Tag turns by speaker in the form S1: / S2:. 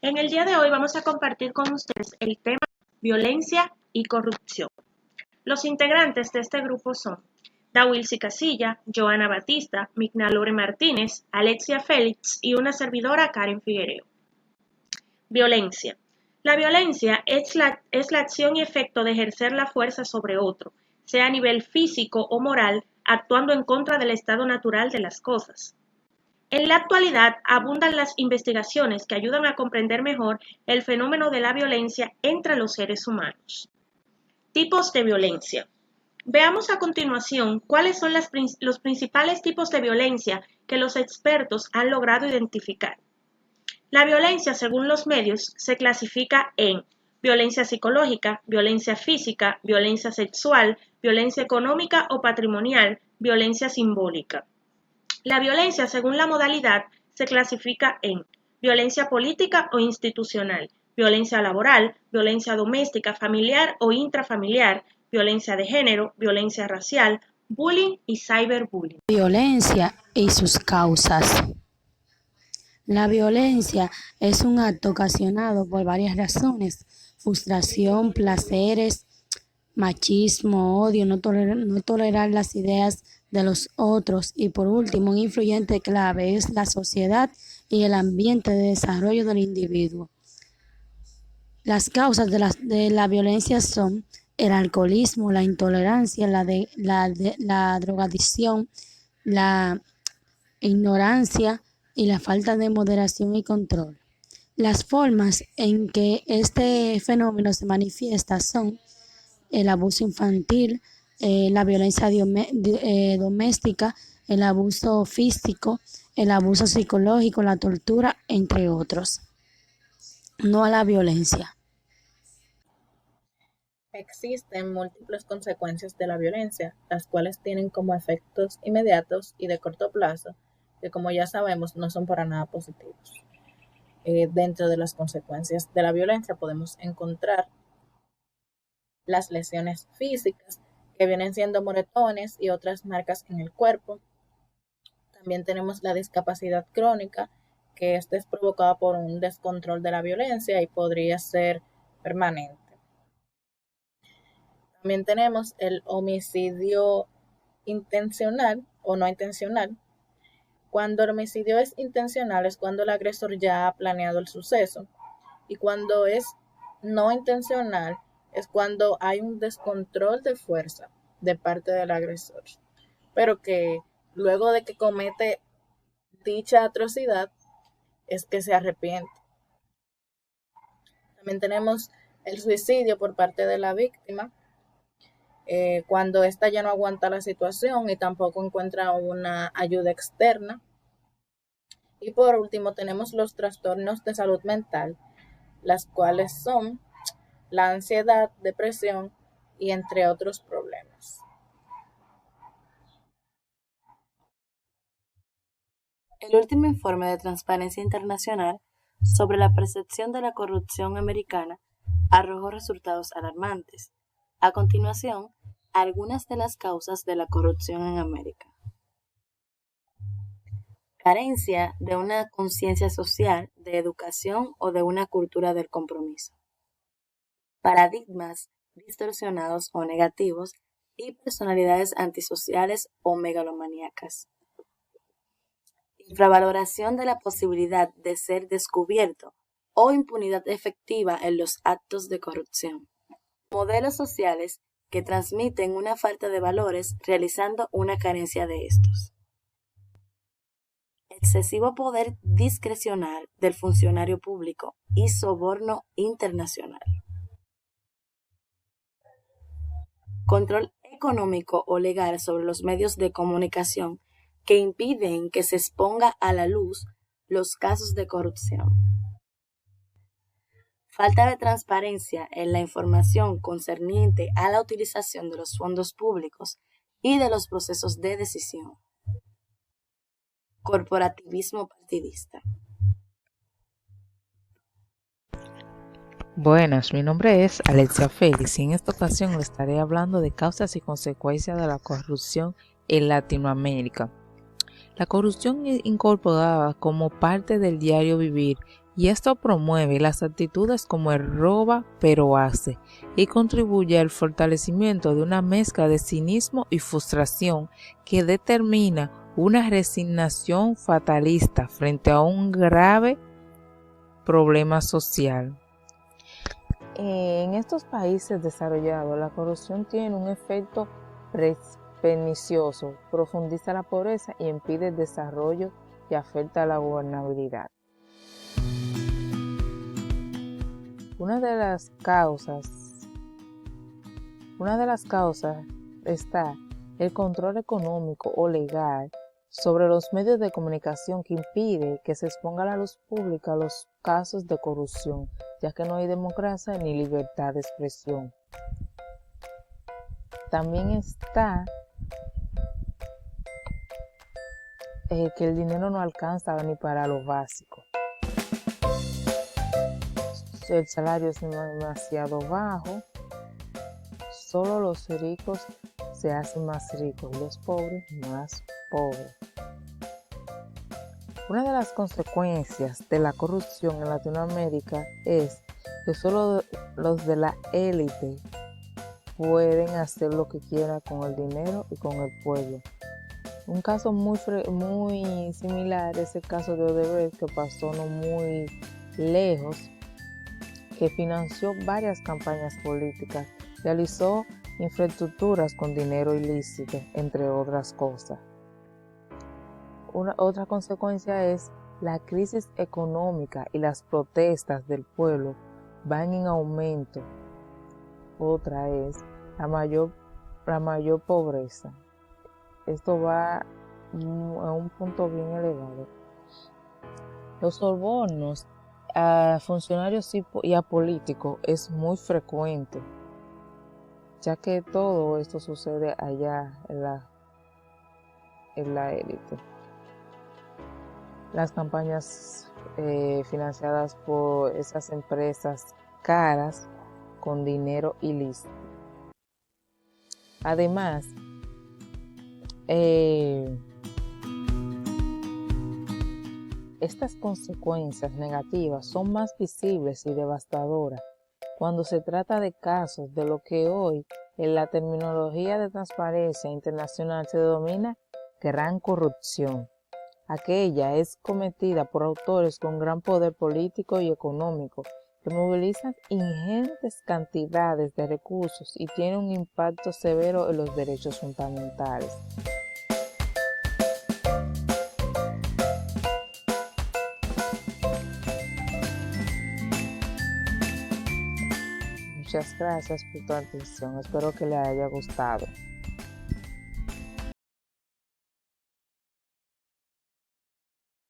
S1: En el día de hoy vamos a compartir con ustedes el tema violencia y corrupción. Los integrantes de este grupo son Dawilsi Casilla, Joana Batista, Migna Lore Martínez, Alexia Félix y una servidora Karen Figuereo. Violencia. La violencia es la acción y efecto de ejercer la fuerza sobre otro, sea a nivel físico o moral, actuando en contra del estado natural de las cosas. En la actualidad abundan las investigaciones que ayudan a comprender mejor el fenómeno de la violencia entre los seres humanos. Tipos de violencia. Veamos a continuación cuáles son los principales tipos de violencia que los expertos han logrado identificar. La violencia, según los medios, se clasifica en violencia psicológica, violencia física, violencia sexual, violencia económica o patrimonial, violencia simbólica. La violencia, según la modalidad, se clasifica en violencia política o institucional, violencia laboral, violencia doméstica, familiar o intrafamiliar, violencia de género, violencia racial, bullying y cyberbullying.
S2: Violencia y sus causas. La violencia es un acto ocasionado por varias razones: frustración, placeres, machismo, odio, no tolerar las ideas de los otros y, por último, un influyente clave es la sociedad y el ambiente de desarrollo del individuo. Las causas de la violencia son el alcoholismo, la intolerancia, la drogadicción, la ignorancia y la falta de moderación y control. Las formas en que este fenómeno se manifiesta son el abuso infantil, la violencia doméstica, el abuso físico, el abuso psicológico, la tortura, entre otros. No a la violencia.
S3: Existen múltiples consecuencias de la violencia, las cuales tienen como efectos inmediatos y de corto plazo, que como ya sabemos no son para nada positivos. Dentro de las consecuencias de la violencia podemos encontrar las lesiones físicas, que vienen siendo moretones y otras marcas en el cuerpo. También tenemos la discapacidad crónica, que esta es provocada por un descontrol de la violencia y podría ser permanente. También tenemos el homicidio intencional o no intencional. Cuando el homicidio es intencional es cuando el agresor ya ha planeado el suceso, y cuando es no intencional es cuando hay un descontrol de fuerza de parte del agresor, pero que luego de que comete dicha atrocidad es que se arrepiente. También tenemos el suicidio por parte de la víctima, cuando ésta ya no aguanta la situación y tampoco encuentra una ayuda externa. Y por último tenemos los trastornos de salud mental, las cuales son la ansiedad, depresión y entre otros problemas.
S4: El último informe de Transparencia Internacional sobre la percepción de la corrupción americana arrojó resultados alarmantes. A continuación, algunas de las causas de la corrupción en América. Carencia de una conciencia social, de educación o de una cultura del compromiso. Paradigmas distorsionados o negativos y personalidades antisociales o megalomaníacas. Infravaloración de la posibilidad de ser descubierto o impunidad efectiva en los actos de corrupción. Modelos sociales que transmiten una falta de valores realizando una carencia de estos. Excesivo poder discrecional del funcionario público y soborno internacional. Control económico o legal sobre los medios de comunicación que impiden que se exponga a la luz los casos de corrupción. Falta de transparencia en la información concerniente a la utilización de los fondos públicos y de los procesos de decisión. Corporativismo partidista.
S5: Buenas, mi nombre es Alexia Félix y en esta ocasión les estaré hablando de causas y consecuencias de la corrupción en Latinoamérica. La corrupción incorporada como parte del diario vivir y esto promueve las actitudes como el roba pero hace y contribuye al fortalecimiento de una mezcla de cinismo y frustración que determina una resignación fatalista frente a un grave problema social. En estos países desarrollados, la corrupción tiene un efecto pernicioso, profundiza la pobreza y impide el desarrollo y afecta a la gobernabilidad. Una de las causas está el control económico o legal sobre los medios de comunicación que impide que se exponga a la luz pública los casos de corrupción, ya que no hay democracia ni libertad de expresión. También está que el dinero no alcanza ni para lo básico. El salario es demasiado bajo, solo los ricos se hacen más ricos y los pobres más pobres. Una de las consecuencias de la corrupción en Latinoamérica es que solo los de la élite pueden hacer lo que quieran con el dinero y con el pueblo. Un caso muy similar es el caso de Odebrecht, que pasó no muy lejos, que financió varias campañas políticas, realizó infraestructuras con dinero ilícito, entre otras cosas. Otra consecuencia es la crisis económica y las protestas del pueblo van en aumento. Otra es la mayor pobreza. Esto va a un punto bien elevado. Los sobornos a funcionarios y a políticos es muy frecuente, ya que todo esto sucede allá en la élite. Las campañas financiadas por esas empresas caras con dinero ilícito. Además, estas consecuencias negativas son más visibles y devastadoras cuando se trata de casos de lo que hoy en la terminología de transparencia internacional se denomina gran corrupción. Aquella es cometida por autores con gran poder político y económico que movilizan ingentes cantidades de recursos y tienen un impacto severo en los derechos fundamentales. Muchas gracias por tu atención, espero que les haya gustado.